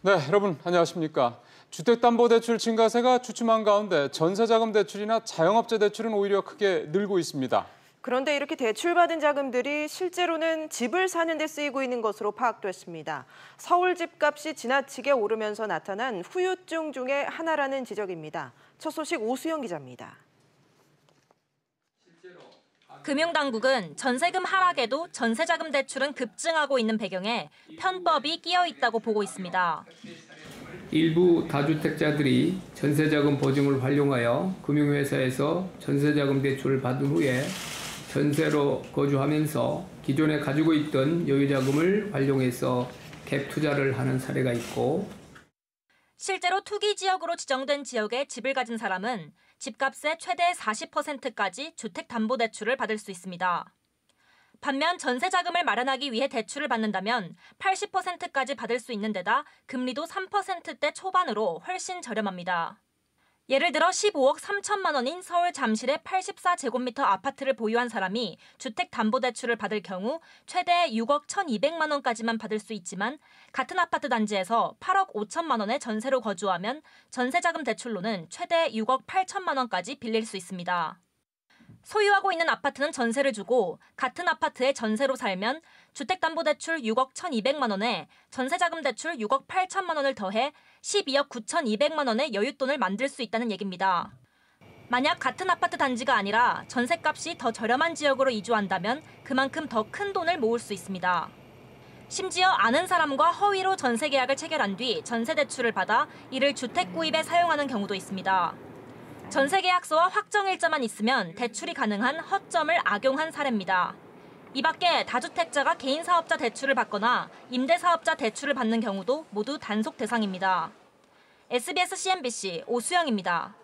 네, 여러분 안녕하십니까. 주택담보대출 증가세가 주춤한 가운데 전세자금 대출이나 자영업자 대출은 오히려 크게 늘고 있습니다. 그런데 이렇게 대출받은 자금들이 실제로는 집을 사는 데 쓰이고 있는 것으로 파악됐습니다. 서울 집값이 지나치게 오르면서 나타난 후유증 중에 하나라는 지적입니다. 첫 소식 오수영 기자입니다. 금융당국은 전세금 하락에도 전세자금 대출은 급증하고 있는 배경에 편법이 끼어 있다고 보고 있습니다. 일부 다주택자들이 전세자금 보증을 활용하여 금융회사에서 전세자금 대출을 받은 후에 전세로 거주하면서 기존에 가지고 있던 여유자금을 활용해서 갭 투자를 하는 사례가 있고, 실제로 투기 지역으로 지정된 지역에 집을 가진 사람은 집값의 최대 40%까지 주택담보대출을 받을 수 있습니다. 반면 전세자금을 마련하기 위해 대출을 받는다면 80%까지 받을 수 있는 데다 금리도 3%대 초반으로 훨씬 저렴합니다. 예를 들어 15억 3천만 원인 서울 잠실의 84제곱미터 아파트를 보유한 사람이 주택담보대출을 받을 경우 최대 6억 1,200만 원까지만 받을 수 있지만 같은 아파트 단지에서 8억 5천만 원의 전세로 거주하면 전세자금 대출로는 최대 6억 8천만 원까지 빌릴 수 있습니다. 소유하고 있는 아파트는 전세를 주고 같은 아파트에 전세로 살면 주택담보대출 6억 1,200만 원에 전세자금 대출 6억 8천만 원을 더해 12억 9,200만 원의 여윳돈을 만들 수 있다는 얘기입니다. 만약 같은 아파트 단지가 아니라 전세값이 더 저렴한 지역으로 이주한다면 그만큼 더 큰 돈을 모을 수 있습니다. 심지어 아는 사람과 허위로 전세 계약을 체결한 뒤 전세 대출을 받아 이를 주택 구입에 사용하는 경우도 있습니다. 전세계약서와 확정일자만 있으면 대출이 가능한 허점을 악용한 사례입니다. 이 밖에 다주택자가 개인사업자 대출을 받거나 임대사업자 대출을 받는 경우도 모두 단속 대상입니다. SBS CNBC 오수영입니다.